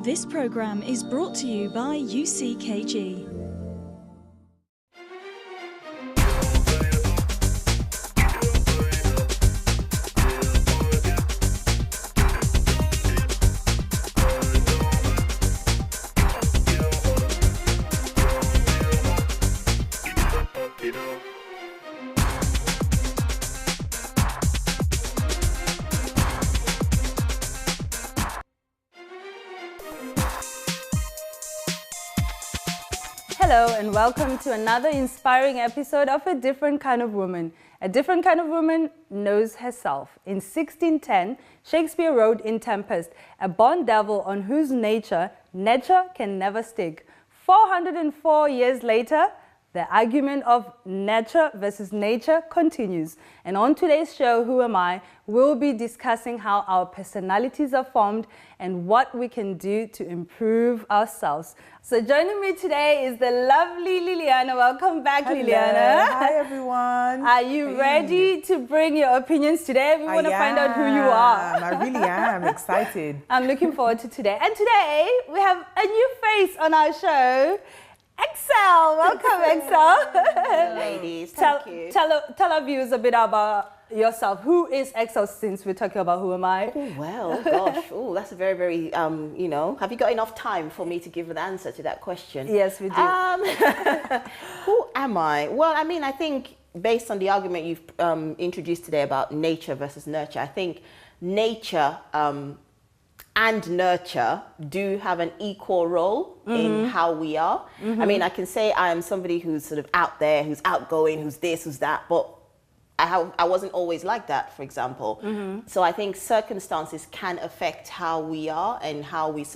This program is brought to you by UCKG. Hello and welcome to another inspiring episode of A Different Kind of Woman. A different kind of woman knows herself. In 1610, Shakespeare wrote in Tempest, a born devil on whose nature can never stick. 404 years later, the argument of nurture versus nature continues. And on today's show, Who Am I?, we'll be discussing how our personalities are formed and what we can do to improve ourselves. So joining me today is the lovely Liliana. Welcome back, Hello. Liliana. Hi, everyone. Are you ready to bring your opinions today? We want to find out who you are. I really am excited. I'm looking forward to today. And today, we have a new face on our show. Excel, welcome Excel. Hello, ladies, thank you. Tell our viewers a bit about yourself. Who is Excel, since we're talking about Who Am I? Oh, well, gosh, that's a very, very, have you got enough time for me to give an answer to that question? Yes, we do. Who am I? Well, I mean, I think based on the argument you've introduced today about nature versus nurture, I think nature and nurture do have an equal role in how we are. I mean, I can say I am somebody who's sort of out there, who's outgoing, who's this, who's that, but I wasn't always like that, for example. So I think circumstances can affect how we are and how we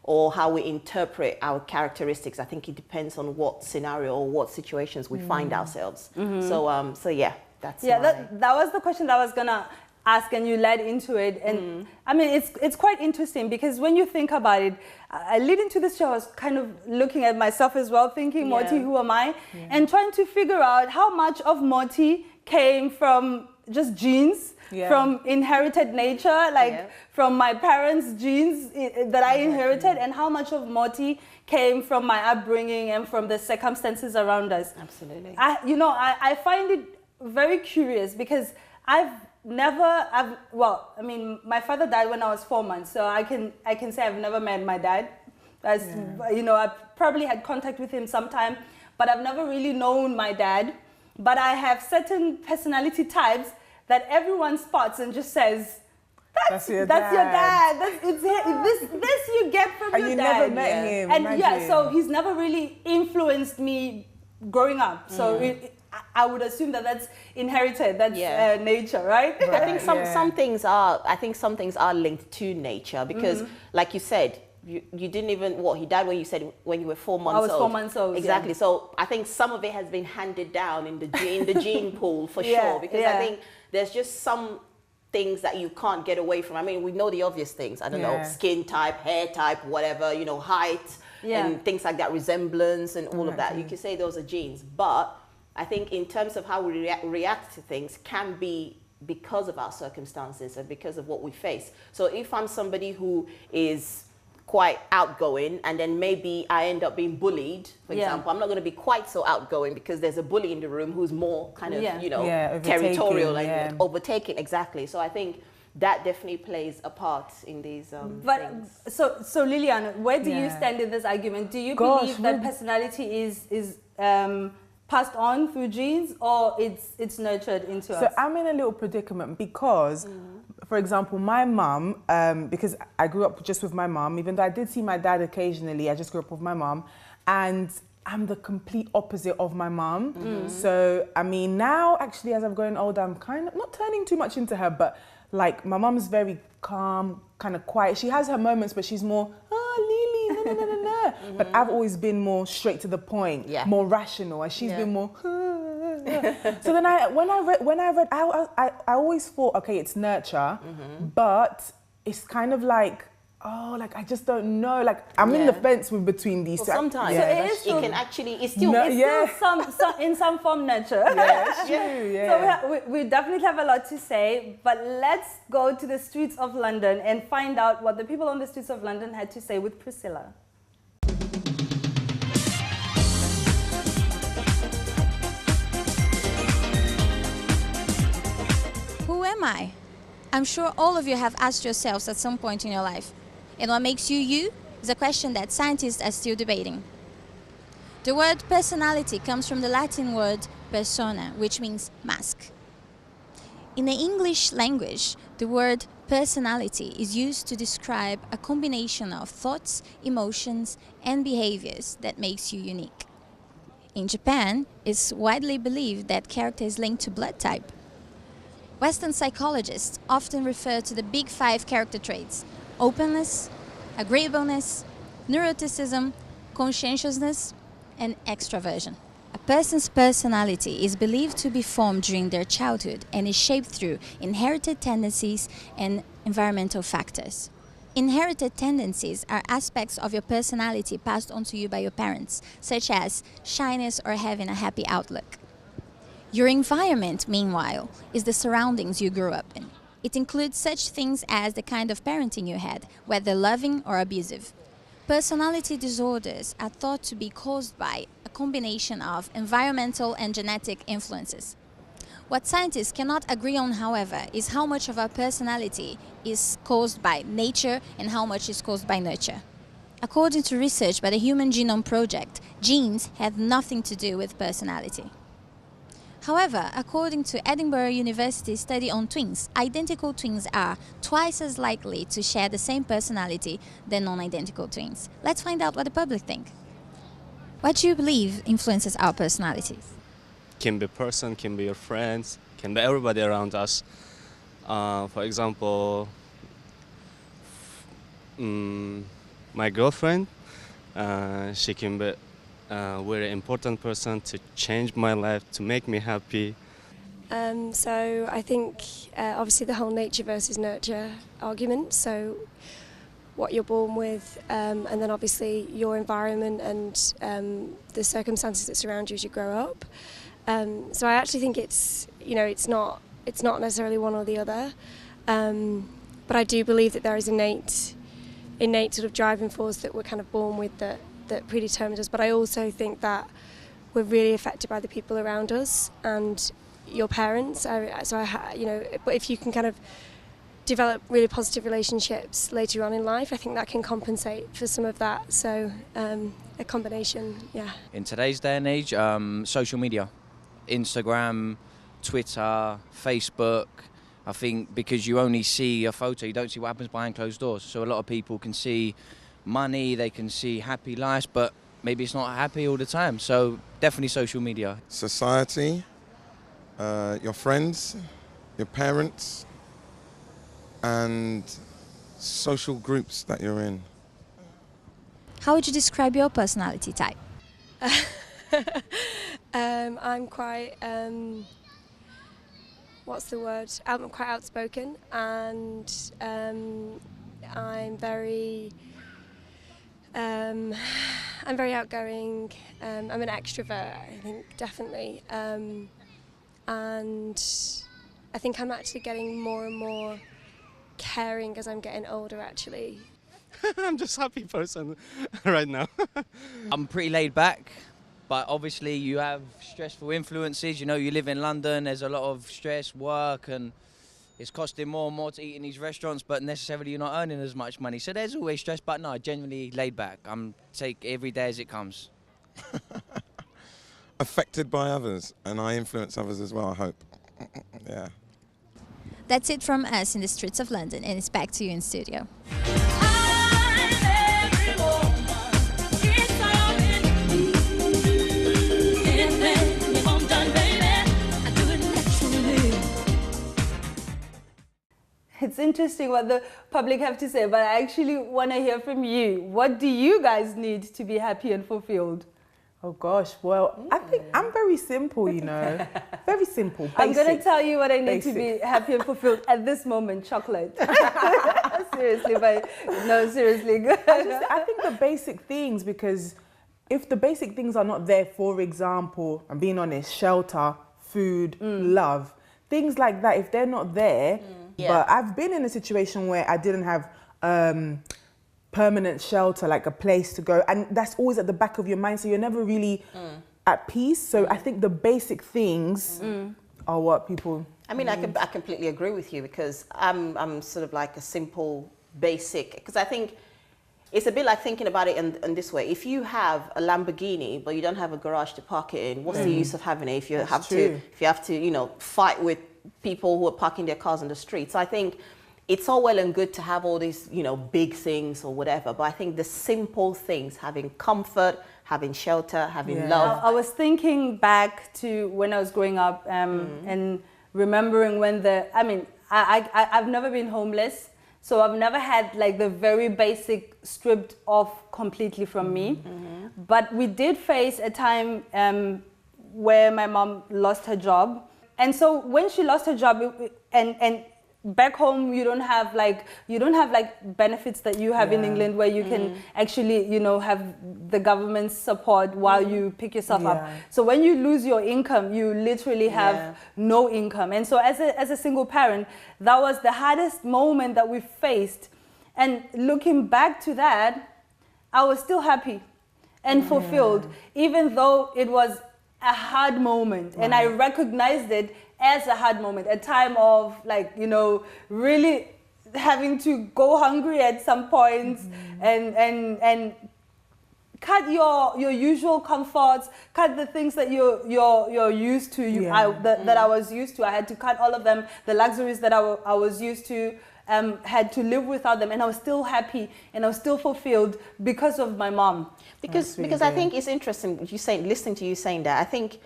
or how we interpret our characteristics. I think it depends on what scenario or what situations we find ourselves. So yeah, that's that was the question that I was gonna ask, and you led into it. And I mean, it's quite interesting because when you think about it, leading to this show, I was kind of looking at myself as well, thinking, Morty, who am I? And trying to figure out how much of Morty came from just genes, from inherited nature, from my parents' genes that I inherited, and how much of Morty came from my upbringing and from the circumstances around us. Absolutely. I find it very curious because my father died when I was 4 months, so I can say I've never met my dad. I probably had contact with him sometime, but I've never really known my dad. But I have certain personality types that everyone spots and just says, that's your dad. This you get from your dad. And you never met him. And so he's never really influenced me growing up. So I would assume that's inherited. That's nature, right? I think some things are linked to nature because, like you said, you didn't even he died when you were 4 months old. I was 4 months old. Exactly. So I think some of it has been handed down in the gene pool for sure, because I think there's just some things that you can't get away from. I mean, we know the obvious things. I don't know, skin type, hair type, whatever, height and things like that, resemblance and all of that. You could say those are genes, but I think in terms of how we react to things can be because of our circumstances and because of what we face. So if I'm somebody who is quite outgoing and then maybe I end up being bullied, for example, I'm not going to be quite so outgoing because there's a bully in the room who's more kind of, territorial and overtaking. Exactly. So I think that definitely plays a part in these things. So Liliana, where do you stand in this argument? Do you believe that personality is passed on through genes, or it's nurtured into us? So I'm in a little predicament because, for example, my mum, because I grew up just with my mum, even though I did see my dad occasionally, I just grew up with my mum, and I'm the complete opposite of my mum. So, I mean, now actually as I've grown older, I'm kind of not turning too much into her, but like my mum's very calm, kind of quiet. She has her moments, but she's more, Lily, no. But I've always been more straight to the point, more rational, and she's been more. So then when I read, I always thought, okay, it's nurture, but it's kind of like oh, like I just don't know. Like I'm in the fence between these two. Sometimes it can actually, it's still in some form nurture. Yeah, it's true. Yeah. So we definitely have a lot to say, but let's go to the streets of London and find out what the people on the streets of London had to say with Priscilla. Who am I? I'm sure all of you have asked yourselves at some point in your life. And what makes you you is a question that scientists are still debating. The word personality comes from the Latin word persona, which means mask. In the English language, the word personality is used to describe a combination of thoughts, emotions, and behaviors that makes you unique. In Japan, it's widely believed that character is linked to blood type. Western psychologists often refer to the big 5 character traits: openness, agreeableness, neuroticism, conscientiousness, and extraversion. A person's personality is believed to be formed during their childhood and is shaped through inherited tendencies and environmental factors. Inherited tendencies are aspects of your personality passed on to you by your parents, such as shyness or having a happy outlook. Your environment, meanwhile, is the surroundings you grew up in. It includes such things as the kind of parenting you had, whether loving or abusive. Personality disorders are thought to be caused by a combination of environmental and genetic influences. What scientists cannot agree on, however, is how much of our personality is caused by nature and how much is caused by nurture. According to research by the Human Genome Project, genes have nothing to do with personality. However, according to Edinburgh University's study on twins, identical twins are twice as likely to share the same personality than non-identical twins. Let's find out what the public think. What do you believe influences our personalities? Can be a person, can be your friends, can be everybody around us. For example, my girlfriend, she can be a very important person to change my life, to make me happy. So I think obviously the whole nature versus nurture argument, so what you're born with and then obviously your environment and the circumstances that surround you as you grow up. So I actually think it's not necessarily one or the other, but I do believe that there is innate sort of driving force that we're kind of born with that predetermines us. But I also think that we're really affected by the people around us and your parents. But if you can kind of develop really positive relationships later on in life, I think that can compensate for some of that. So a combination, yeah. In today's day and age, social media, Instagram, Twitter, Facebook, I think because you only see a photo, you don't see what happens behind closed doors. So a lot of people can see money, they can see happy lives, but maybe it's not happy all the time. So definitely social media. Society, your friends, your parents, and social groups that you're in. How would you describe your personality type? I'm quite, what's the word? I'm quite outspoken, and I'm very outgoing. I'm an extrovert, I think, definitely. And I think I'm actually getting more and more caring as I'm getting older, actually. I'm just a happy person right now. I'm pretty laid back, but obviously you have stressful influences. You know, you live in London, there's a lot of stress, work, and it's costing more and more to eat in these restaurants, but necessarily you're not earning as much money. So there's always stress, but no, genuinely laid back. I'm take every day as it comes. Affected by others, and I influence others as well, I hope. Yeah. That's it from us in the streets of London, and it's back to you in studio. It's interesting what the public have to say, but I actually want to hear from you. What do you guys need to be happy and fulfilled? Oh gosh, well, I think I'm very simple, you know. Very simple, basic. I'm going to tell you what I need to be happy and fulfilled at this moment: chocolate. Seriously, but no, seriously, good. I think the basic things, because if the basic things are not there, for example, I'm being honest, shelter, food, love, things like that, if they're not there, but I've been in a situation where I didn't have permanent shelter, like a place to go, and that's always at the back of your mind, so you're never really at peace. So I think the basic things are what people I mean, I completely agree with you, because I'm sort of like a simple, basic, because I think it's a bit like thinking about it in this way. If you have a Lamborghini, but you don't have a garage to park it in, what's the use of having it if you have to, you know, fight with people who are parking their cars on the street? So I think it's all well and good to have all these, you know, big things or whatever, but I think the simple things, having comfort, having shelter, having love. I was thinking back to when I was growing up and remembering when I've never been homeless, so I've never had like the very basic stripped off completely from me. But we did face a time where my mom lost her job. And so when she lost her job, and back home you don't have like benefits that you have in England, where you can actually, you know, have the government's support while you pick yourself up. So when you lose your income, you literally have no income. And so as a single parent, that was the hardest moment that we faced. And looking back to that, I was still happy and fulfilled, even though it was a hard moment. And I recognized it as a hard moment, a time of like, you know, really having to go hungry at some points and cut your usual comforts, cut the things that you're used to. That I was used to. I had to cut all of them. The luxuries that I was used to, had to live without them, and I was still happy and I was still fulfilled because of my mom. Because I think it's interesting listening to you saying that. I think,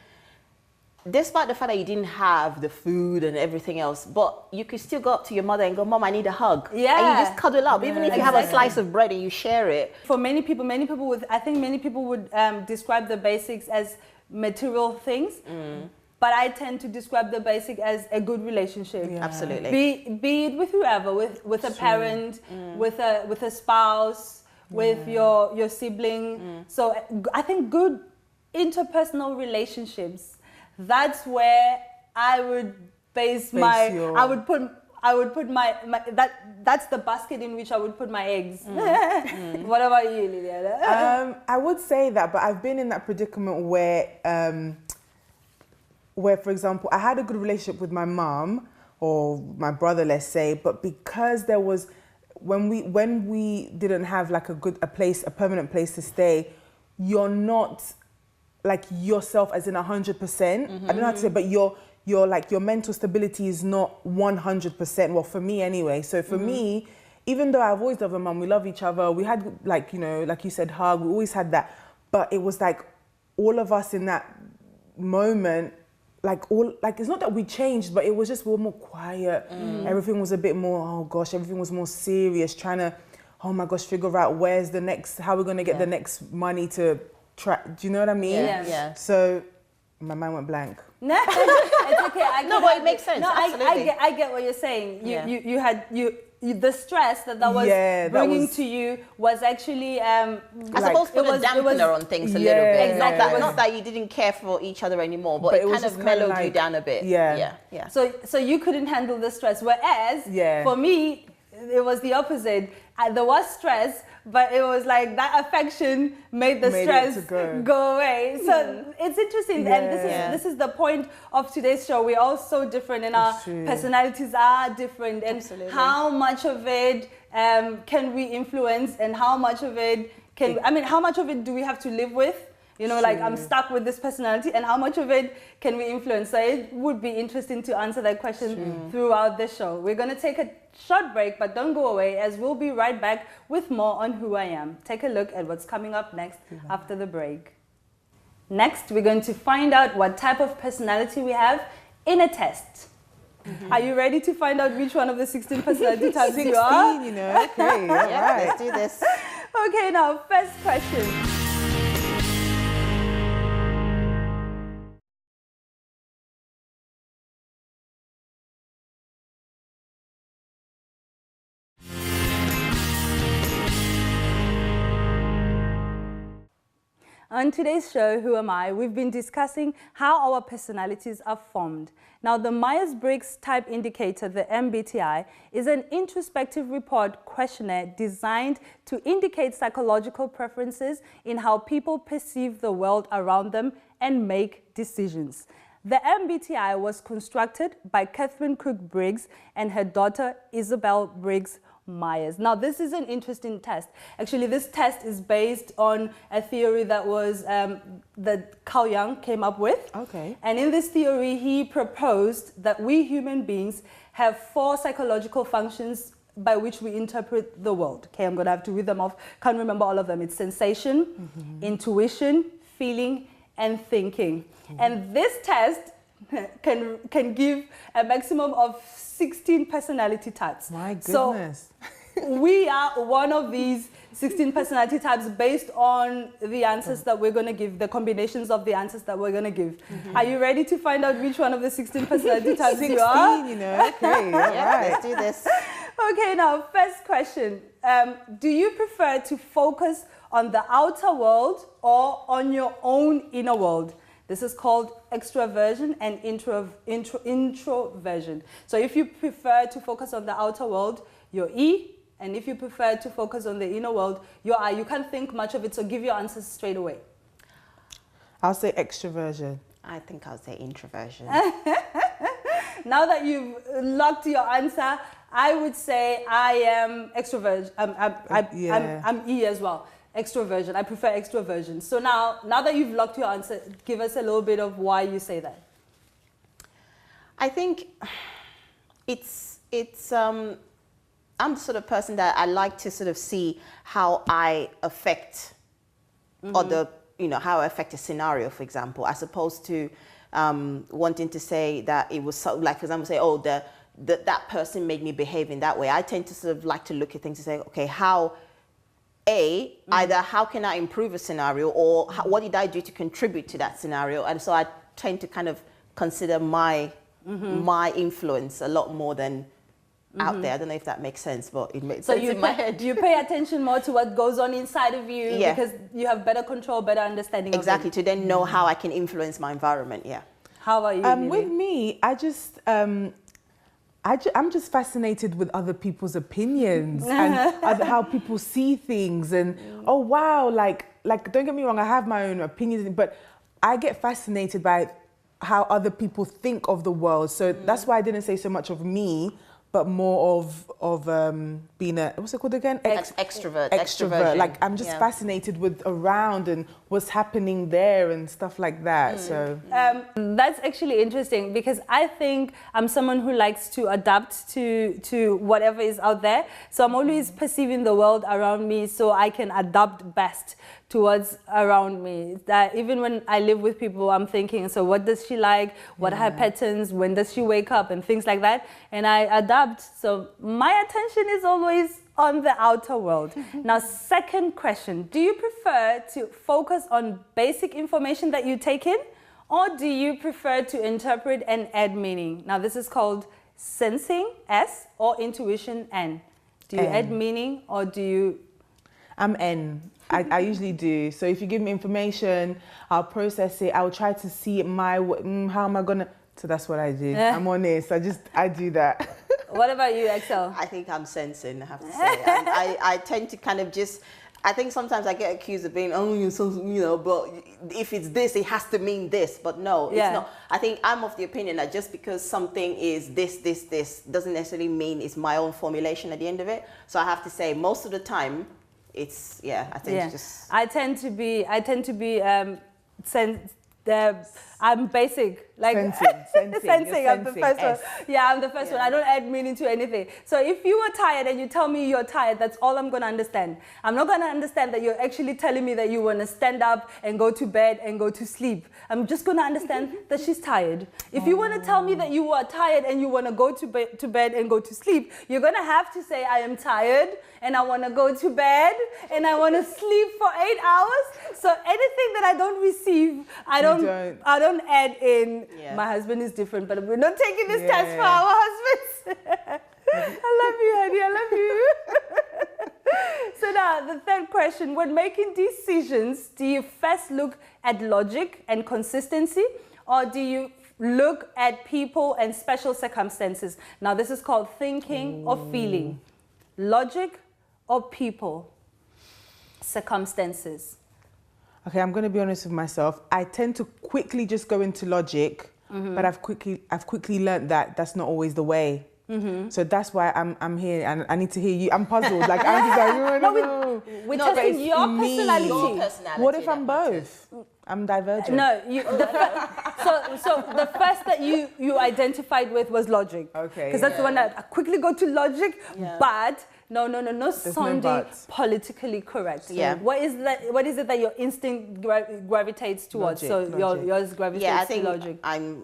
despite the fact that you didn't have the food and everything else, but you could still go up to your mother and go, "Mom, I need a hug." Yeah. And you just cuddle up, even if you have a slice of bread and you share it. For many people would describe the basics as material things. But I tend to describe the basic as a good relationship. Absolutely. Be it with whoever, with a parent, with a spouse, with your sibling. So I think good interpersonal relationships, that's where I would base I would put my that's the basket in which I would put my eggs. What about you, Liliana? I would say that, but I've been in that predicament where, for example, I had a good relationship with my mom or my brother, let's say, but because there was, when we didn't have like a permanent place to stay, you're not like yourself as in 100%. I don't know how to say, but your mental stability is not 100%. Well, for me anyway. So for me, even though I've always loved my mom, we love each other, we had like, you know, like you said, hug, we always had that. But it was like all of us in that moment, it's not that we changed, but it was just, we were more quiet. Everything was a bit more, everything was more serious, trying to, figure out how we're going to get the next money to track. Do you know what I mean? Yeah. So my mind went blank. No, it's okay. But it makes sense. No, I get what you're saying. You had the stress that was bringing to you was actually I suppose put a dampener on things a little bit. Exactly. Not that you didn't care for each other anymore, but it kind of mellowed you down a bit. Yeah. So you couldn't handle the stress, whereas for me it was the opposite. There was stress, but it was like that affection made the stress go away. So it's interesting, and this is the point of today's show. We're all so different, and our personalities are different, and how much of it can we influence, and how much of it how much of it do we have to live with? You know, like I'm stuck with this personality, and how much of it can we influence? So it would be interesting to answer that question throughout the show. We're going to take a short break, but don't go away, as we'll be right back with more on Who I Am. Take a look at what's coming up next after the break. Next, we're going to find out what type of personality we have in a test. Are you ready to find out which one of the 16 personality types you are? 16, you know. Okay, all right. Let's do this. Okay, now, first question. On today's show, Who Am I?, we've been discussing how our personalities are formed. Now, the Myers-Briggs Type Indicator, the MBTI, is an introspective report questionnaire designed to indicate psychological preferences in how people perceive the world around them and make decisions. The MBTI was constructed by Catherine Cook Briggs and her daughter Isabel Briggs Myers. Now, this is an interesting test. Actually, this test is based on a theory that was that Carl Jung came up with. Okay. And in this theory, he proposed that we human beings have 4 psychological functions by which we interpret the world. Okay, I'm going to have to read them off. Can't remember all of them. It's sensation, intuition, feeling, and thinking. And this test can give a maximum of 16 personality types. My goodness. So we are one of these 16 personality types based on the answers that we're going to give, the combinations of the answers that we're going to give. Are you ready to find out which one of the 16 personality types you are? 16, you know. Okay, all right. Let's do this. Okay, now, first question. Do you prefer to focus on the outer world or on your own inner world? This is called extraversion and introversion. So if you prefer to focus on the outer world, you're E. And if you prefer to focus on the inner world, you're I. You can't think much of it, so give your answers straight away. I'll say extroversion. I think I'll say introversion. Now that you've locked your answer, I would say I am extroversion. I'm E as well. Extroversion. I prefer extroversion. So now that you've locked your answer, give us a little bit of why you say that. I think I'm the sort of person that I like to sort of see how I affect other, how I affect a scenario, for example, as opposed to wanting to say that it was so, like, for example, say, oh, that person made me behave in that way. I tend to sort of like to look at things and say, okay, either how can I improve a scenario, or what did I do to contribute to that scenario? And so I tend to kind of consider my influence a lot more than out there. I don't know if that makes sense, but it makes sense in my head. You pay attention more to what goes on inside of you because you have better control, better understanding exactly, of it. to then know how I can influence my environment, How about you, with me, I'm just fascinated with other people's opinions and how people see things. And oh wow, like don't get me wrong, I have my own opinions, but I get fascinated by how other people think of the world. So that's why I didn't say so much of me, but more of being a, what's it called again? Extrovert. Like I'm just fascinated with around and what's happening there and stuff like that. So that's actually interesting because I think I'm someone who likes to adapt to whatever is out there. So I'm always perceiving the world around me so I can adapt best towards around me. That even when I live with people, I'm thinking, so what does she like? What are her patterns? When does she wake up? And things like that. And I adapt. So my attention is always on the outer world. Now, second question. Do you prefer to focus on basic information that you take in? Or do you prefer to interpret and add meaning? Now, this is called sensing, S, or intuition, N. Do you add meaning or do you... I'm N. I usually do. So if you give me information, I'll process it. I'll try to see it my way. How am I going to... So that's what I do. I'm honest. I do that. What about you, Excel? I think I'm sensing, I have to say. I tend to kind of just... I think sometimes I get accused of being, but if it's this, it has to mean this. But no, it's not. I think I'm of the opinion that just because something is this doesn't necessarily mean it's my own formulation at the end of it. So I have to say most of the time, it's, I tend to be I'm basic, like sensing. I'm the first one. Yeah, I'm the first one. I don't add meaning to anything. So if you were tired and you tell me you're tired, that's all I'm going to understand. I'm not going to understand that you're actually telling me that you want to stand up and go to bed and go to sleep. I'm just going to understand that she's tired. If you want to tell me that you are tired and you want to go to bed and go to sleep, you're going to have to say, I am tired and I want to go to bed and I want to sleep for 8 hours. So anything that I don't receive, I don't add in. My husband is different, but we're not taking this test for our husbands. I love you, honey. I love you. So now now, the third question. When making decisions, do you first look at logic and consistency, or do you look at people and special circumstances? Now, this is called thinking or feeling. Logic or people, circumstances. Okay, I'm going to be honest with myself. I tend to quickly just go into logic, but I've quickly learned that that's not always the way. So that's why I'm here, and I need to hear you. I'm puzzled. Like I'm just like, no. We're testing your personality. Your personality. What if I'm both? I'm divergent. No, so the first that you identified with was logic. Okay. Because that's the one that I quickly go to logic, but no sounding buts. politically correct. So Yeah. what is it that your instinct gravitates towards? Logic. Yours gravitates to logic. I'm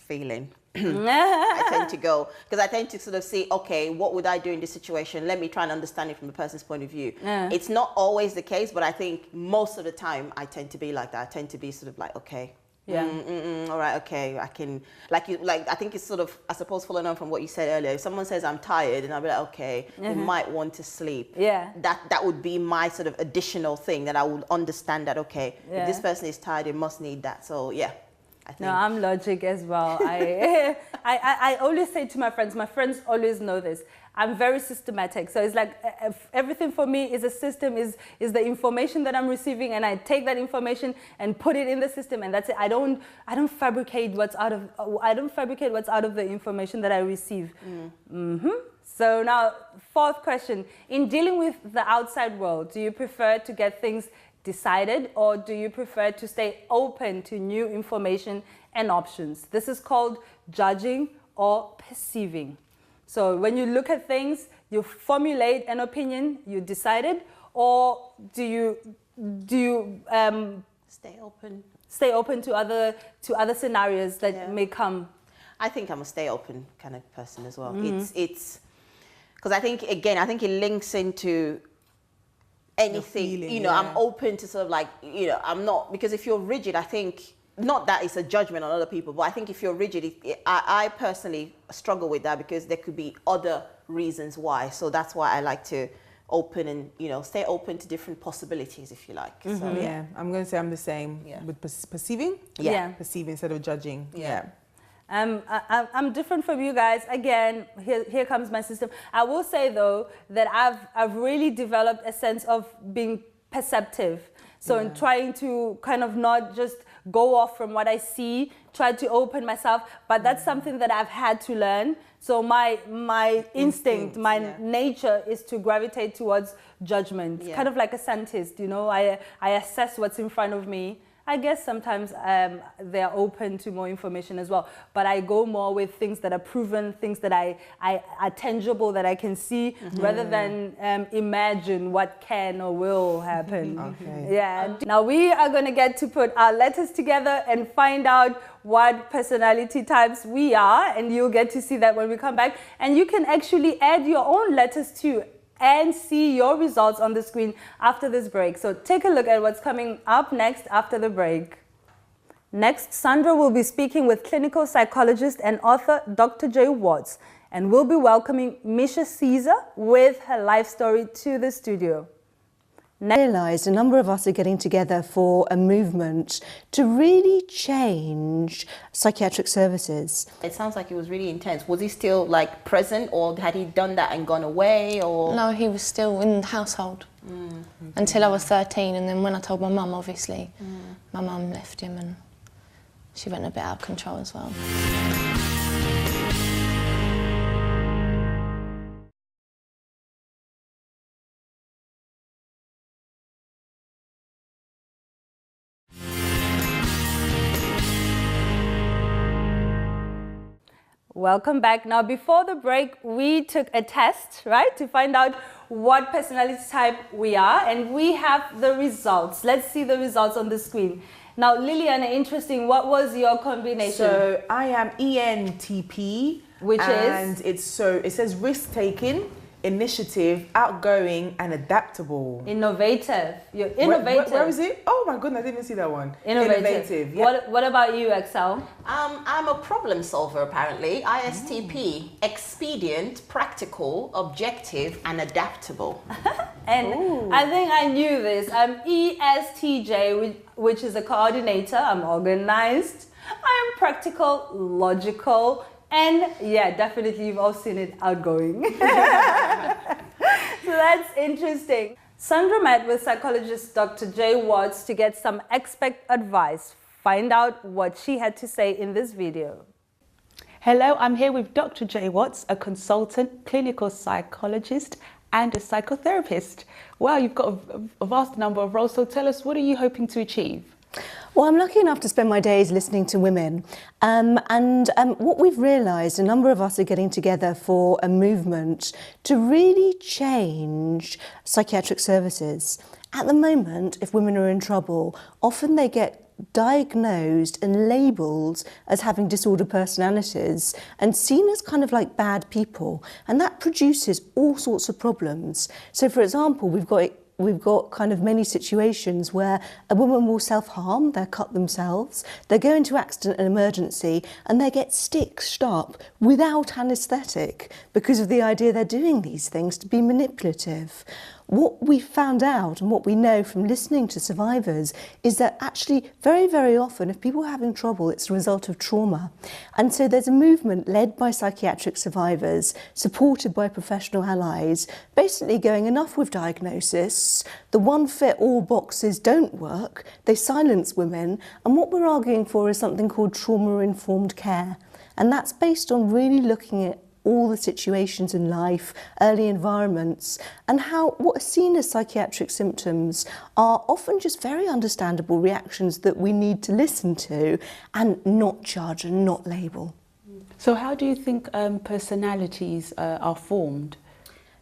feeling. I tend to go, because I tend to sort of see, okay, what would I do in this situation? Let me try and understand it from the person's point of view. It's not always the case, but I think most of the time I tend to be like that. I tend to be sort of like, okay, all right, okay, I can, I think it's sort of, I suppose, following on from what you said earlier. If someone says I'm tired, and I'll be like, okay, you might want to sleep. That would be my sort of additional thing that I would understand that, okay, if this person is tired, they must need that. So yeah. No, I'm logic as well. I always say to my friends always know this, I'm very systematic. So it's like everything for me is a system, is the information that I'm receiving, and I take that information and put it in the system, and that's it. I don't fabricate what's out of the information that I receive. So now, fourth question. In dealing with the outside world, do you prefer to get things decided, or do you prefer to stay open to new information and options? This is called judging or perceiving. So when you look at things, you formulate an opinion, you decide it, or do you stay open to other scenarios that may come? I think I'm a stay open kind of person as well. It's because I think it links into anything, feeling, I'm open to sort of like, I'm not, because if you're rigid, I think, not that it's a judgment on other people, but I think if you're rigid, I personally struggle with that, because there could be other reasons why. So that's why I like to open and, stay open to different possibilities, if you like. So, yeah, I'm going to say I'm the same with perceiving. Perceiving instead of judging. I'm different from you guys. Again, here comes my system. I will say though that I've really developed a sense of being perceptive. So in trying to kind of not just go off from what I see, try to open myself, but that's something that I've had to learn. So my instinct, my nature is to gravitate towards judgment. Kind of like a scientist, I assess what's in front of me. I guess sometimes they're open to more information as well, but I go more with things that are proven, things that are tangible, that I can see, rather than imagine what can or will happen. Now we are going to get to put our letters together and find out what personality types we are, and you'll get to see that when we come back. And you can actually add your own letters too, and see your results on the screen after this break. So take a look at what's coming up next after the break. Next, Sandra will be speaking with clinical psychologist and author Dr. J. Watts, and we'll be welcoming Misha Ceasar with her life story to the studio. I realised a number of us are getting together for a movement to really change psychiatric services. It sounds like it was really intense. Was he still like present, or had he done that and gone away? Or no, he was still in the household until I was 13, and then when I told my mum, obviously, my mum left him and she went a bit out of control as well. Welcome back. Now, before the break, we took a test, right, to find out what personality type we are, and we have the results. Let's see the results on the screen. Now, Liliana, interesting, what was your combination? So I am ENTP, which and it says risk-taking, initiative, outgoing, and adaptable. Innovative. You're innovative. Where is it? Oh my goodness, I didn't even see that one. Innovative. Yeah. What about you, Excel? I'm a problem solver, apparently. ISTP, expedient, practical, objective, and adaptable. And I think I knew this. I'm ESTJ, which is a coordinator. I'm organized. I am practical, logical, and yeah, definitely you've all seen it, outgoing. So that's interesting. Sandra met with psychologist Dr. Jay Watts to get some expert advice. Find out what she had to say in this video. Hello, I'm here with Dr. Jay Watts, a consultant, clinical psychologist and a psychotherapist. Well, you've got a vast number of roles, so tell us, what are you hoping to achieve? Well, I'm lucky enough to spend my days listening to women. What we've realised, a number of us are getting together for a movement to really change psychiatric services. At the moment, if women are in trouble, often they get diagnosed and labelled as having disordered personalities and seen as kind of like bad people, and that produces all sorts of problems. So for example, we've got kind of many situations where a woman will self-harm, they'll cut themselves, they go into accident and emergency and they get stitched up without anaesthetic because of the idea they're doing these things to be manipulative. What we found out and what we know from listening to survivors is that actually very, very often if people are having trouble, it's a result of trauma. And so there's a movement led by psychiatric survivors, supported by professional allies, basically going enough with diagnosis, the one-fit-all boxes don't work, they silence women, and what we're arguing for is something called trauma-informed care. And that's based on really looking at all the situations in life, early environments, and how what are seen as psychiatric symptoms are often just very understandable reactions that we need to listen to and not judge and not label. So how do you think personalities are formed?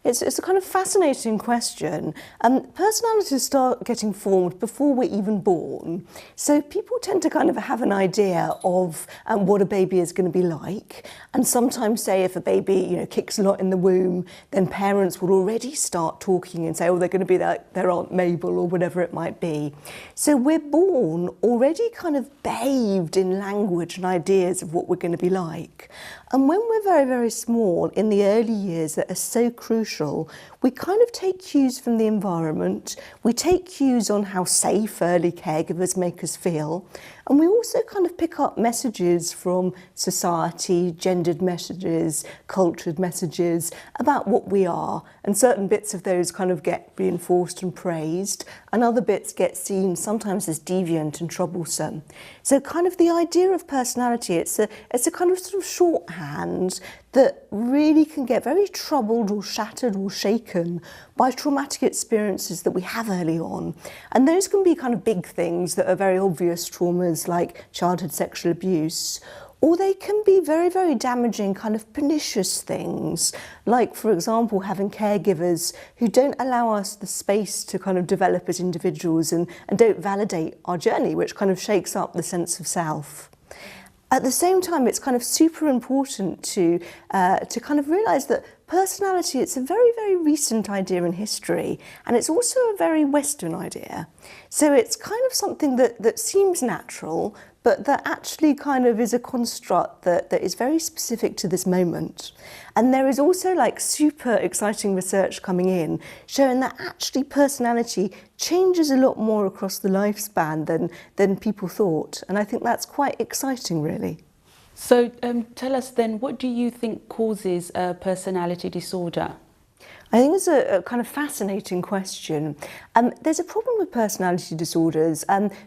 It's a kind of fascinating question. Personalities start getting formed before we're even born. So people tend to kind of have an idea of what a baby is going to be like. And sometimes say if a baby, kicks a lot in the womb, then parents will already start talking and say, oh, they're going to be like their Aunt Mabel or whatever it might be. So we're born already kind of bathed in language and ideas of what we're going to be like. And when we're very, very small, in the early years that are so crucial, we kind of take cues from the environment, we take cues on how safe early caregivers make us feel, and we also kind of pick up messages from society, gendered messages, cultured messages about what we are, and certain bits of those kind of get reinforced and praised, and other bits get seen sometimes as deviant and troublesome. So kind of the idea of personality, it's a kind of sort of shorthand that really can get very troubled or shattered or shaken by traumatic experiences that we have early on. And those can be kind of big things that are very obvious traumas like childhood sexual abuse, or they can be very, very damaging kind of pernicious things, like, for example, having caregivers who don't allow us the space to kind of develop as individuals and don't validate our journey, which kind of shakes up the sense of self. At the same time, it's kind of super important to kind of realise that personality, it's a very, very recent idea in history, and it's also a very Western idea. So it's kind of something that seems natural, but that actually kind of is a construct that is very specific to this moment. And there is also like super exciting research coming in showing that actually personality changes a lot more across the lifespan than people thought. And I think that's quite exciting, really. So tell us then, what do you think causes a personality disorder? I think it's a kind of fascinating question. There's a problem with personality disorders.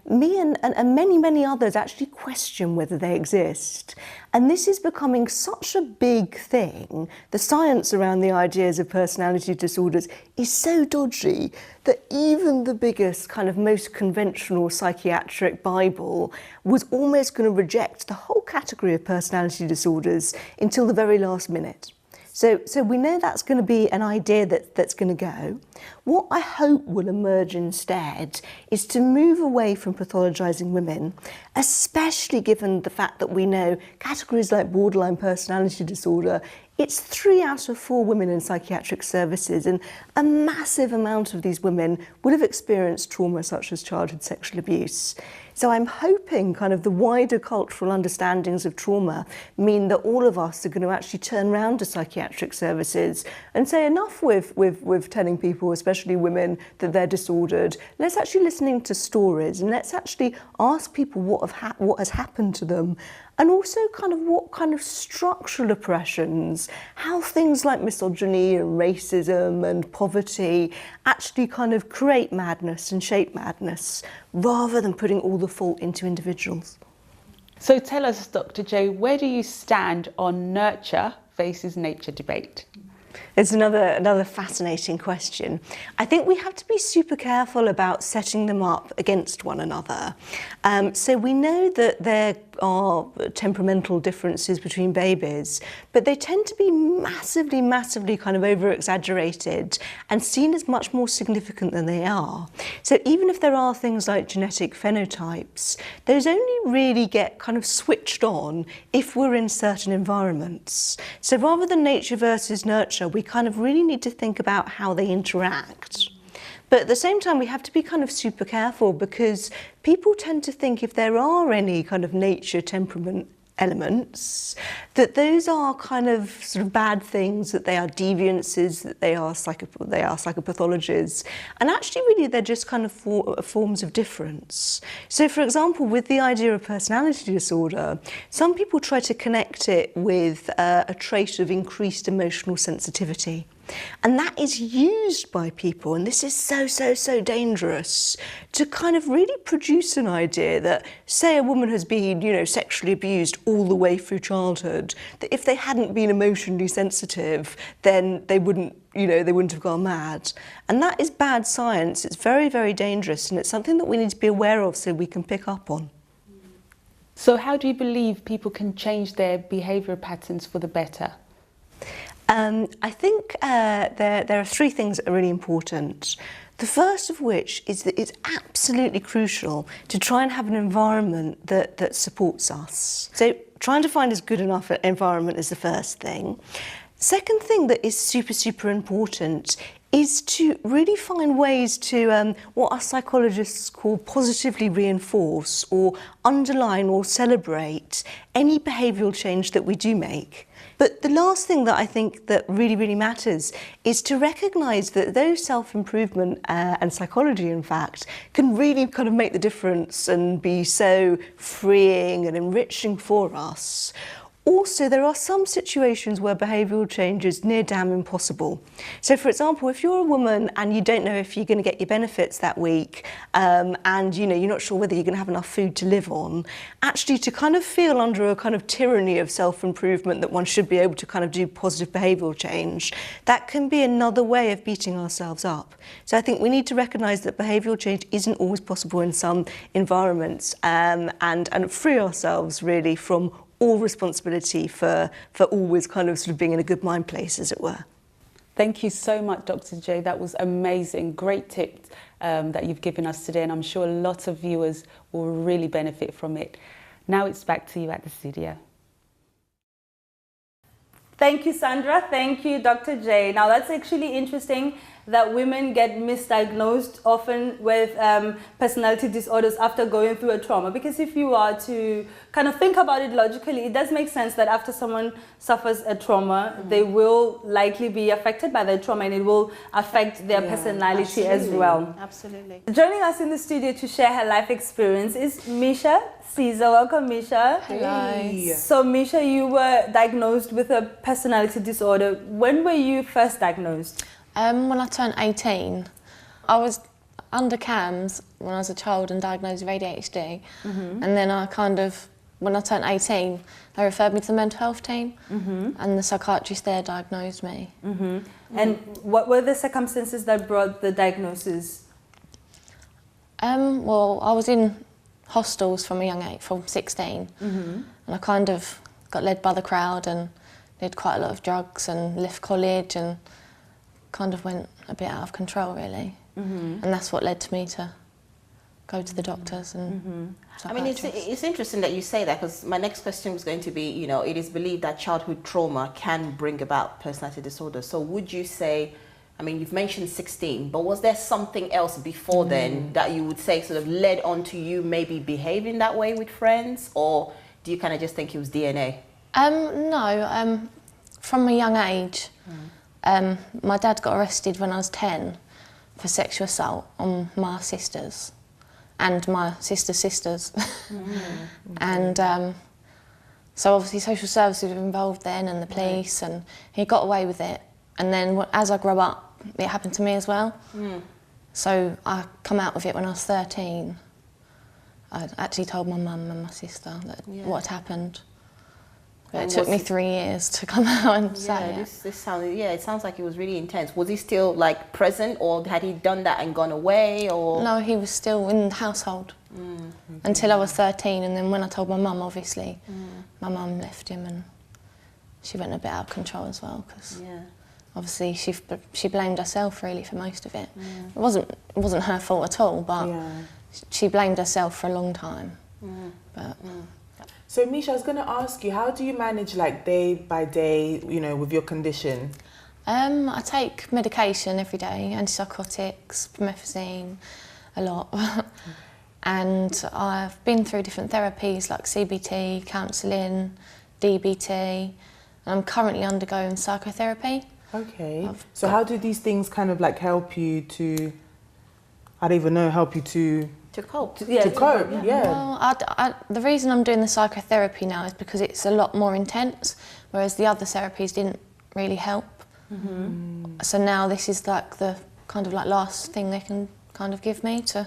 Me and many, many others actually question whether they exist. And this is becoming such a big thing. The science around the ideas of personality disorders is so dodgy that even the biggest, kind of most conventional psychiatric Bible was almost going to reject the whole category of personality disorders until the very last minute. So we know that's going to be an idea that's going to go. What I hope will emerge instead is to move away from pathologising women, especially given the fact that we know categories like borderline personality disorder, it's 3 out of 4 women in psychiatric services, and a massive amount of these women would have experienced trauma such as childhood sexual abuse. So I'm hoping kind of the wider cultural understandings of trauma mean that all of us are going to actually turn around to psychiatric services and say enough with telling people, especially women, that they're disordered. Let's actually listening to stories, and let's actually ask people what has happened to them, and also kind of what kind of structural oppressions, how things like misogyny and racism and poverty actually kind of create madness and shape madness, rather than putting all the fault into individuals. So tell us, Dr. J, where do you stand on nurture versus nature debate? It's another fascinating question. I think we have to be super careful about setting them up against one another. So we know that there are temperamental differences between babies, but they tend to be massively, massively kind of over-exaggerated and seen as much more significant than they are. So even if there are things like genetic phenotypes, those only really get kind of switched on if we're in certain environments. So rather than nature versus nurture, we kind of really need to think about how they interact. But at the same time, we have to be kind of super careful, because people tend to think if there are any kind of nature temperament elements, that those are kind of sort of bad things, that they are deviances, that they are psychopathologies, and actually really they're just kind of forms of difference. So for example, with the idea of personality disorder, some people try to connect it with a trait of increased emotional sensitivity. And that is used by people, and this is so dangerous, to kind of really produce an idea that, say a woman has been, sexually abused all the way through childhood, that if they hadn't been emotionally sensitive, then they wouldn't have gone mad. And that is bad science. It's very dangerous, and it's something that we need to be aware of so we can pick up on. So how do you believe people can change their behaviour patterns for the better? I think there are three things that are really important. The first of which is that it's absolutely crucial to try and have an environment that supports us. So trying to find as good enough an environment is the first thing. Second thing that is super important is to really find ways to what our psychologists call positively reinforce or underline or celebrate any behavioural change that we do make. But the last thing that I think that really matters is to recognise that those self-improvement and psychology, in fact, can really kind of make the difference and be so freeing and enriching for us. Also, there are some situations where behavioural change is near damn impossible. So, for example, if you're a woman and you don't know if you're going to get your benefits that week, and you're not sure whether you're going to have enough food to live on, actually to kind of feel under a kind of tyranny of self-improvement that one should be able to kind of do positive behavioural change, that can be another way of beating ourselves up. So I think we need to recognise that behavioural change isn't always possible in some environments, and free ourselves really from all responsibility for always kind of sort of being in a good mind place, as it were. Thank you so much, Dr. J. That was amazing. Great tips that you've given us today, and I'm sure a lot of viewers will really benefit from it. Now it's back to you at the studio. Thank you, Sandra. Thank you, Dr. J. Now that's actually interesting that women get misdiagnosed often with personality disorders after going through a trauma. Because if you are to kind of think about it logically, it does make sense that after someone suffers a trauma, they will likely be affected by the trauma, and it will affect their personality as well. Absolutely. Joining us in the studio to share her life experience is Misha Ceasar. Welcome, Misha. Hello. So, Misha, you were diagnosed with a personality disorder. When were you first diagnosed? When I turned 18, I was under CAMS when I was a child and diagnosed with ADHD. And then when I turned 18, they referred me to the mental health team, and the psychiatrist there diagnosed me. And what were the circumstances that brought the diagnosis? Well, I was in hostels from a young age, from 16, and I kind of got led by the crowd and did quite a lot of drugs and left college and kind of went a bit out of control, really. And that's what led to me to go to the doctors and I mean, it's interesting that you say that, because my next question was going to be, it is believed that childhood trauma can bring about personality disorder. So would you say I mean, you've mentioned 16, but was there something else before then that you would say sort of led on to you maybe behaving that way with friends, or do you kind of just think it was DNA? No, from a young age, my dad got arrested when I was 10 for sexual assault on my sisters and my sister's sisters. And so obviously social services were involved then, and the police, and he got away with it. And then as I grew up, it happened to me as well. So I come out of it when I was 13. I actually told my mum and my sister that what had happened. But it took me 3 years to come out and say it. This sounded, it sounds like it was really intense. Was he still like present, or had he done that and gone away, or? No, he was still in the household until I was 13, and then when I told my mum, obviously, my mum left him, and she went a bit out of control as well, because obviously she blamed herself really for most of it. It wasn't her fault at all, but she blamed herself for a long time. But. So Misha, I was going to ask you, how do you manage like day by day, you know, with your condition? I take medication every day, antipsychotics, promethazine, a lot. And I've been through different therapies like CBT, counselling, DBT, and I'm currently undergoing psychotherapy. Okay. So how do these things kind of like help you to, I don't even know, help you to cope? To cope, Well, the reason I'm doing the psychotherapy now is because it's a lot more intense, whereas the other therapies didn't really help. So now this is like the kind of like last thing they can kind of give me to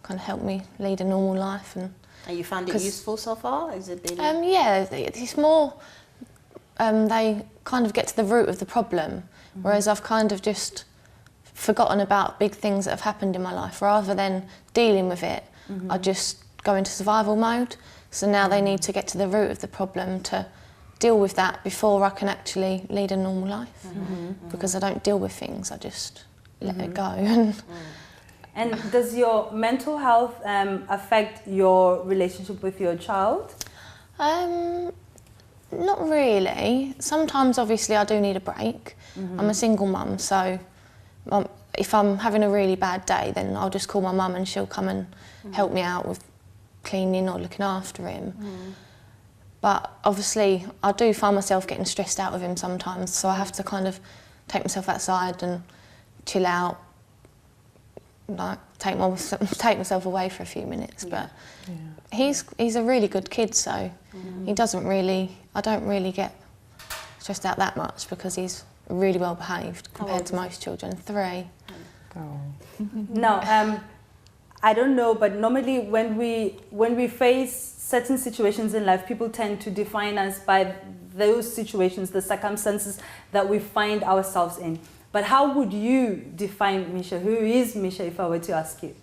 kind of help me lead a normal life. And you found it useful so far? Has it been? Yeah, it's more. They kind of get to the root of the problem, whereas I've kind of just forgotten about big things that have happened in my life. Rather than dealing with it, I just go into survival mode. So now they need to get to the root of the problem to deal with that before I can actually lead a normal life. Because I don't deal with things, I just let it go. And does your mental health affect your relationship with your child? Not really. Sometimes, obviously, I do need a break. I'm a single mum, so if I'm having a really bad day, then I'll just call my mum and she'll come and help me out with cleaning or looking after him. But obviously, I do find myself getting stressed out with him sometimes, so I have to kind of take myself outside and chill out, like take myself away for a few minutes. But he's a really good kid, so he doesn't really. I don't really get stressed out that much because he's really well behaved compared to most children. 3. Now, I don't know, but normally when we face certain situations in life, people tend to define us by those situations, the circumstances that we find ourselves in. But how would you define Misha? Who is Misha, if I were to ask you?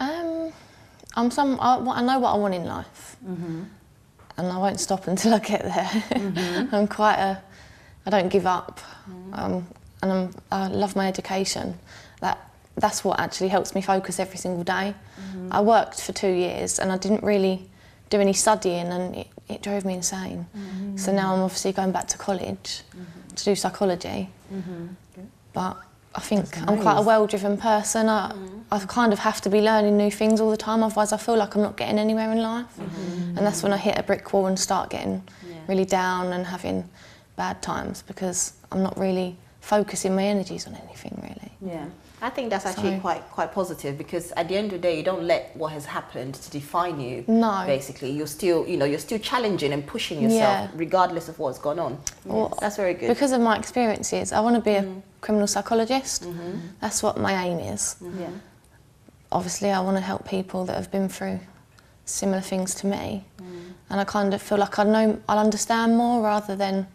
I know what I want in life, and I won't stop until I get there. I don't give up, and I love my education. That's what actually helps me focus every single day. I worked for 2 years and I didn't really do any studying, and it drove me insane. So now I'm obviously going back to college to do psychology. But I think I'm quite a well-driven person. I kind of have to be learning new things all the time, otherwise I feel like I'm not getting anywhere in life. And that's when I hit a brick wall and start getting really down and having bad times, because I'm not really focusing my energies on anything really. I think that's actually quite positive, because at the end of the day, you don't let what has happened to define you. No. Basically, you're still challenging and pushing yourself regardless of what's gone on. Well, that's very good. Because of my experiences, I want to be a criminal psychologist. That's what my aim is. Obviously, I want to help people that have been through similar things to me, and I kind of feel like I'll understand more rather than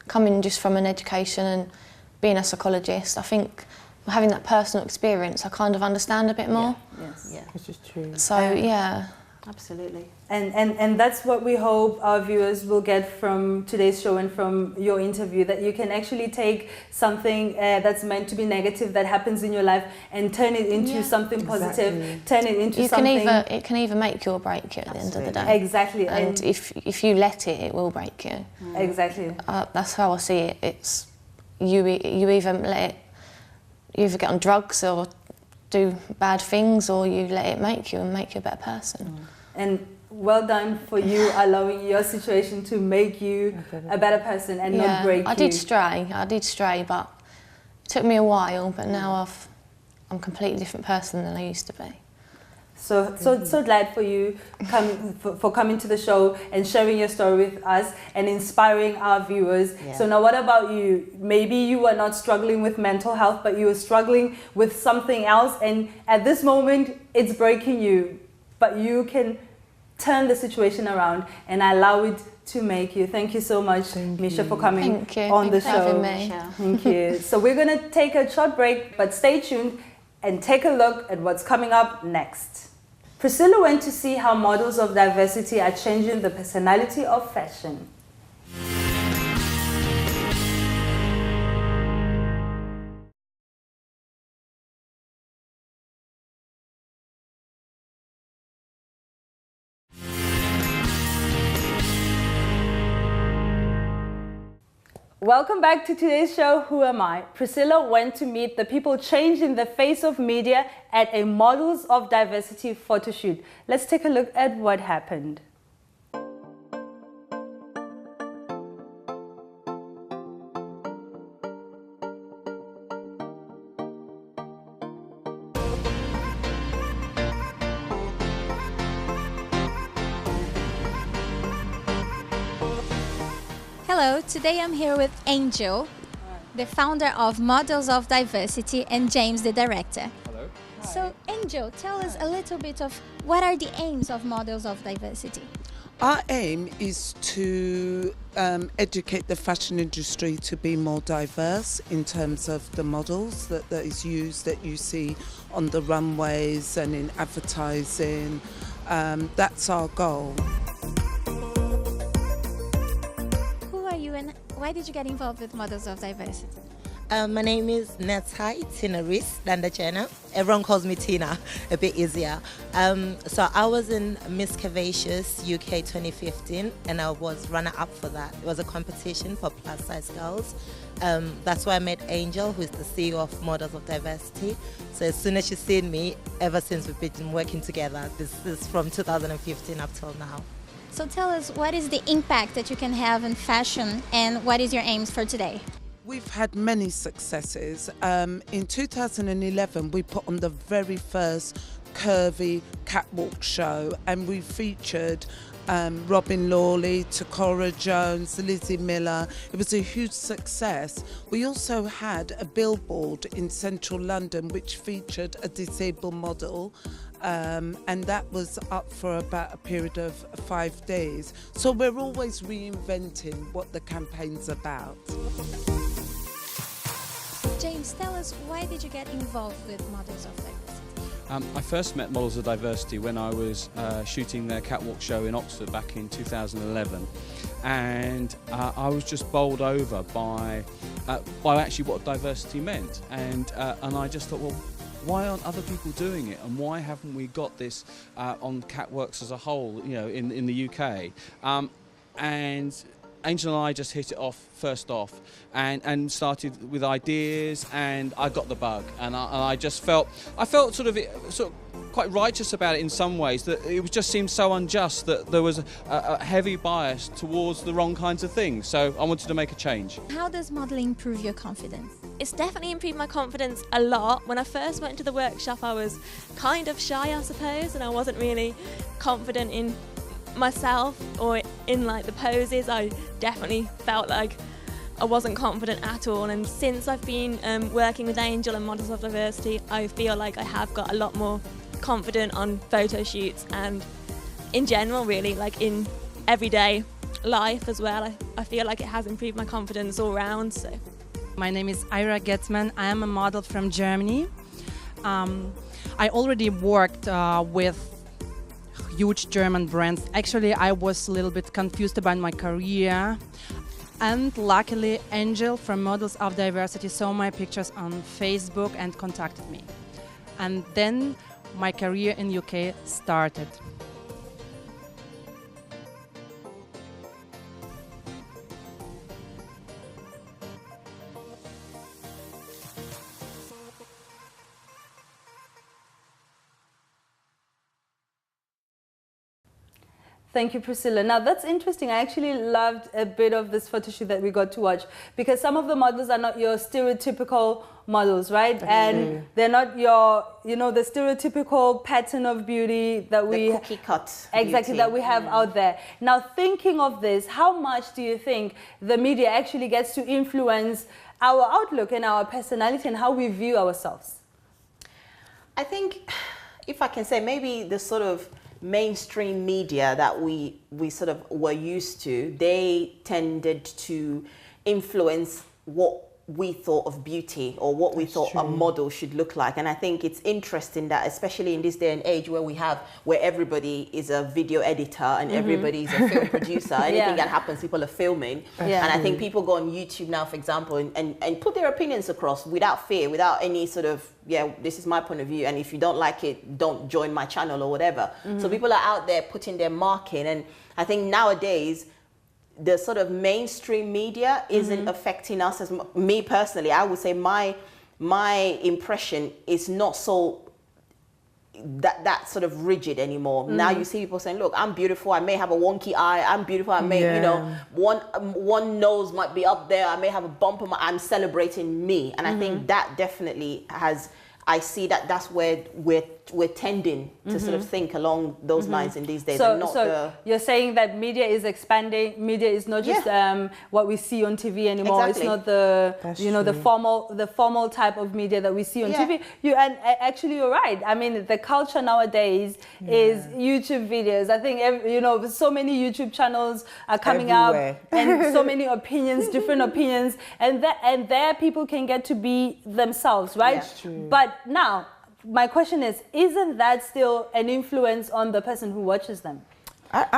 coming just from an education and being a psychologist. I think having that personal experience, I kind of understand a bit more. Which is true. So absolutely. And that's what we hope our viewers will get from today's show and from your interview, that you can actually take something that's meant to be negative that happens in your life and turn it into something positive, turn it into something... It can either make you or break you at the end of the day. Exactly. And if you let it, it will break you. Exactly. That's how I see it. you either get on drugs or do bad things, or you let it make you and make you a better person. And well done for you allowing your situation to make you a better person and not break you. I did stray, but it took me a while, but now I'm a completely different person than I used to be. So glad for you for coming to the show and sharing your story with us and inspiring our viewers. Yeah. So now what about you? Maybe you were not struggling with mental health, but you were struggling with something else, and at this moment it's breaking you, but you can turn the situation around and allow it to make you. Thank you so much, Misha, for coming on the show. Thank you. So we're going to take a short break, but stay tuned and take a look at what's coming up next. Priscilla went to see how models of diversity are changing the personality of fashion. Welcome back to today's show, Who Am I? Priscilla went to meet the people changing the face of media at a Models of Diversity photo shoot. Let's take a look at what happened. Hello, today I'm here with Angel, the founder of Models of Diversity, and James, the director. Hello. So, Angel, tell us a little bit of what are the aims of Models of Diversity? Our aim is to educate the fashion industry to be more diverse in terms of the models that is used, that you see on the runways and in advertising. That's our goal. And why did you get involved with Models of Diversity? My name is Netai Tinaris Dandachena. Everyone calls me Tina, a bit easier. So I was in Miss Curvaceous UK 2015 and I was runner-up for that. It was a competition for plus-size girls. That's why I met Angel, who is the CEO of Models of Diversity. So as soon as she's seen me, ever since we've been working together, this is from 2015 up till now. So tell us, what is the impact that you can have in fashion and what is your aims for today? We've had many successes. In 2011, we put on the very first curvy catwalk show and we featured Robin Lawley, Takora Jones, Lizzie Miller. It was a huge success. We also had a billboard in central London which featured a disabled model. And that was up for about a period of 5 days. So we're always reinventing what the campaign's about. James, tell us, why did you get involved with Models of Diversity? I first met Models of Diversity when I was shooting their catwalk show in Oxford back in 2011. And I was just bowled over by actually what diversity meant. And I just thought, well, why aren't other people doing it, and why haven't we got this on catwalks as a whole, you know, in the UK? And Angel and I just hit it off first off, and started with ideas, and I got the bug, and I just felt sort of quite righteous about it in some ways, that it just seemed so unjust that there was a heavy bias towards the wrong kinds of things. So I wanted to make a change. How does modelling improve your confidence? It's definitely improved my confidence a lot. When I first went to the workshop, I was kind of shy, I suppose, and I wasn't really confident in myself or in like the poses. I definitely felt like I wasn't confident at all, and since I've been working with Angel and Models of Diversity, I feel like I have got a lot more confident on photo shoots and in general, really, like in everyday life as well. I feel like it has improved my confidence all round. So. My name is Ira Getzman. I am a model from Germany. I already worked with huge German brands. Actually, I was a little bit confused about my career. And luckily, Angel from Models of Diversity saw my pictures on Facebook and contacted me. And then my career in UK started. Thank you, Priscilla. Now, that's interesting. I actually loved a bit of this photo shoot that we got to watch, because some of the models are not your stereotypical models, right? And they're not your, you know, the stereotypical pattern of beauty that we... The cookie cut exactly, beauty. that we have out there. Now, thinking of this, how much do you think the media actually gets to influence our outlook and our personality and how we view ourselves? I think, if I can say, maybe the sort of mainstream media that we sort of were used to, they tended to influence what we thought of beauty or what we thought a model should look like. And I think it's interesting that, especially in this day and age where everybody is a video editor and everybody is a film producer, anything that happens, people are filming. And I think people go on YouTube now, for example, and put their opinions across without fear, without any sort of, this is my point of view, and if you don't like it, don't join my channel or whatever. So people are out there putting their mark in. And I think nowadays, the sort of mainstream media isn't affecting us as me personally. I would say my impression is not so that sort of rigid anymore. Now you see people saying, look, I'm beautiful, I may have a wonky eye, I'm beautiful, I may, you know, one nose might be up there, I may have a bump on I'm celebrating me. And I think that definitely has, I see that that's where we're tending to sort of think along those lines in these days. So, and not you're saying that media is expanding. Media is not just what we see on TV anymore. It's not the the formal type of media that we see on TV. And actually, you're right. I mean, the culture nowadays is YouTube videos. I think so many YouTube channels are coming up, and so many opinions, different opinions, and there people can get to be themselves, right? That's true. But now, my question is, isn't that still an influence on the person who watches them?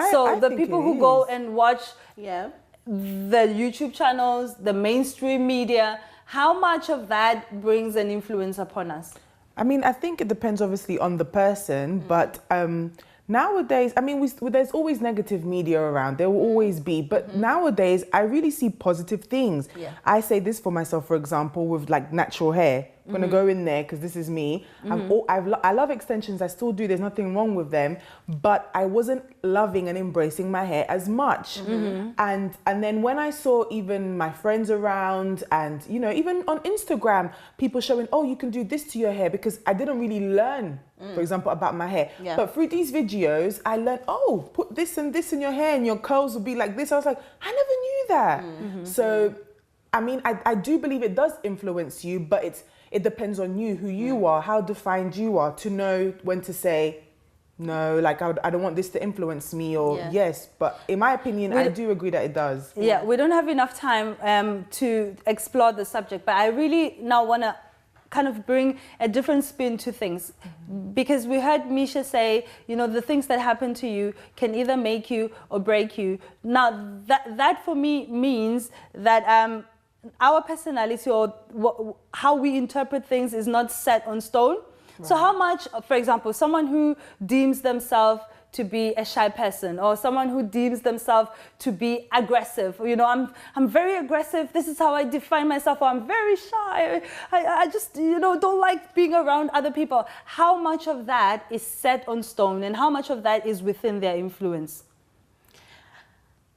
So the people who go and watch the YouTube channels, the mainstream media, how much of that brings an influence upon us? I mean, I think it depends obviously on the person, but nowadays, I mean, there's always negative media around. There will always be. But nowadays, I really see positive things. I say this for myself, for example, with like natural hair. I'm going to go in there because this is me. I love extensions. I still do. There's nothing wrong with them. But I wasn't loving and embracing my hair as much. And then when I saw even my friends around and, you know, even on Instagram, people showing, oh, you can do this to your hair, because I didn't really learn, for example, about my hair. But through these videos, I learned, oh, put this and this in your hair and your curls will be like this. I was like, I never knew that. So, I mean, I do believe it does influence you, but it depends on you, who you are, how defined you are, to know when to say, no, like I don't want this to influence me, or yes. But in my opinion, I do agree that it does. Yeah, we don't have enough time to explore the subject, but I really now want to kind of bring a different spin to things. Because we heard Misha say, you know, the things that happen to you can either make you or break you. Now, that for me means that our personality or how we interpret things is not set on stone. So how much, for example, someone who deems themselves to be a shy person, or someone who deems themselves to be aggressive, you know, I'm very aggressive, this is how I define myself, or I'm very shy, I just, you know, don't like being around other people. How much of that is set on stone, and how much of that is within their influence?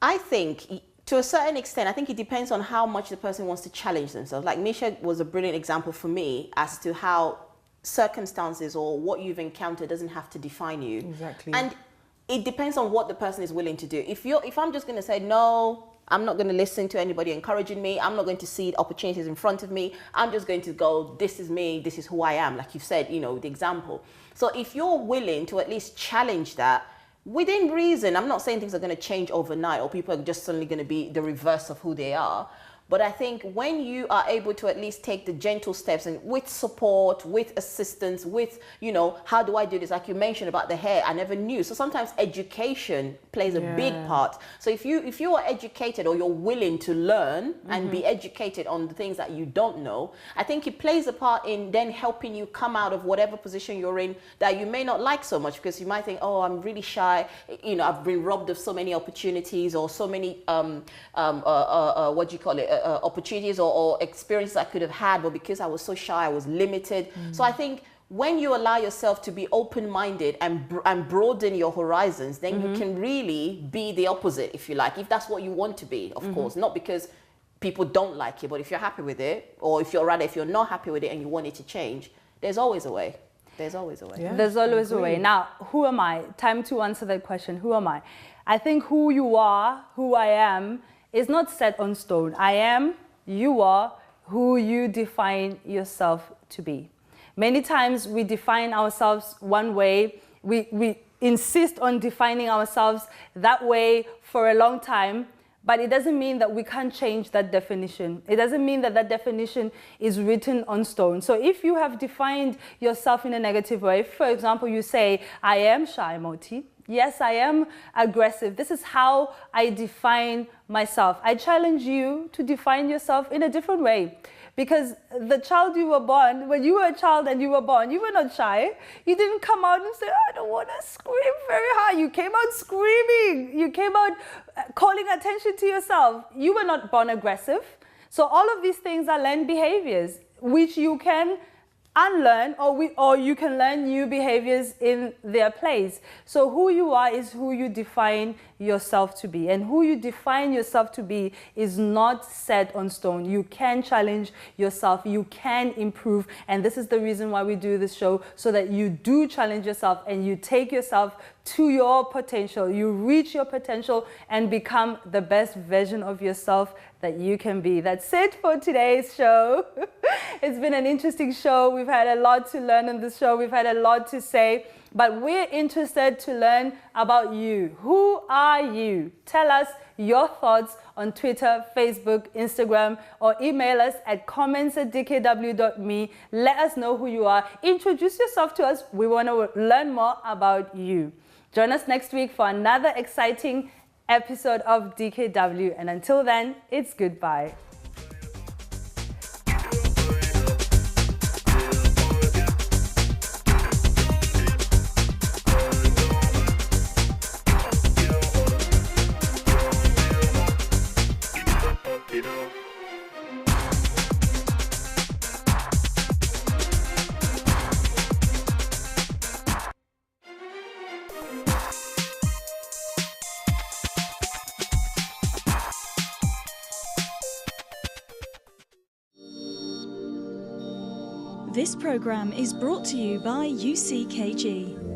I think, to a certain extent, I think it depends on how much the person wants to challenge themselves. Like Misha was a brilliant example for me as to how circumstances or what you've encountered doesn't have to define you. Exactly. And it depends on what the person is willing to do. If I'm just going to say, no, I'm not going to listen to anybody encouraging me, I'm not going to see opportunities in front of me, I'm just going to go, this is me, this is who I am, like you've said, you know, the example. So if you're willing to at least challenge that, within reason, I'm not saying things are going to change overnight or people are just suddenly going to be the reverse of who they are. But I think when you are able to at least take the gentle steps and with support, with assistance, with, you know, how do I do this? Like you mentioned about the hair, I never knew. So sometimes education plays a big part. So if you are educated or you're willing to learn and be educated on the things that you don't know, I think it plays a part in then helping you come out of whatever position you're in that you may not like so much, because you might think, oh, I'm really shy. You know, I've been robbed of so many opportunities or so many, what do you call it? Opportunities or experiences I could have had, but because I was so shy, I was limited. So I think when you allow yourself to be open-minded and broaden your horizons, then you can really be the opposite, if you like, if that's what you want to be, of course. Not because people don't like it, but if you're happy with it, or if you're not happy with it and you want it to change, there's always a way. There's always a way. Yeah, there's always a way. Now, who am I? Time to answer that question. Who am I? I think who you are, who I am, is not set on stone. I am, you are, who you define yourself to be. Many times we define ourselves one way. We insist on defining ourselves that way for a long time, but it doesn't mean that we can't change that definition. It doesn't mean that that definition is written on stone. So if you have defined yourself in a negative way, for example, you say, I am shy, Moti. Yes, I am aggressive. This is how I define myself. I challenge you to define yourself in a different way. Because the child you were born, when you were a child and you were born, you were not shy. You didn't come out and say, I don't want to scream very high. You came out screaming. You came out calling attention to yourself. You were not born aggressive. So all of these things are learned behaviors, which you can unlearn, or you can learn new behaviors in their place. So who you are is who you define yourself to be, and who you define yourself to be is not set on stone. You can challenge yourself, you can improve, and this is the reason why we do this show, so that you do challenge yourself and you take yourself to your potential. You reach your potential and become the best version of yourself that you can be. That's it for today's show. It's been an interesting show. We've had a lot to learn on this show. We've had a lot to say, but we're interested to learn about you. Who are you? Tell us your thoughts on Twitter, Facebook, Instagram, or email us at comments@dkw.me. Let us know who you are. Introduce yourself to us. We want to learn more about you. Join us next week for another exciting episode of DKW. And until then, it's goodbye. This program is brought to you by UCKG.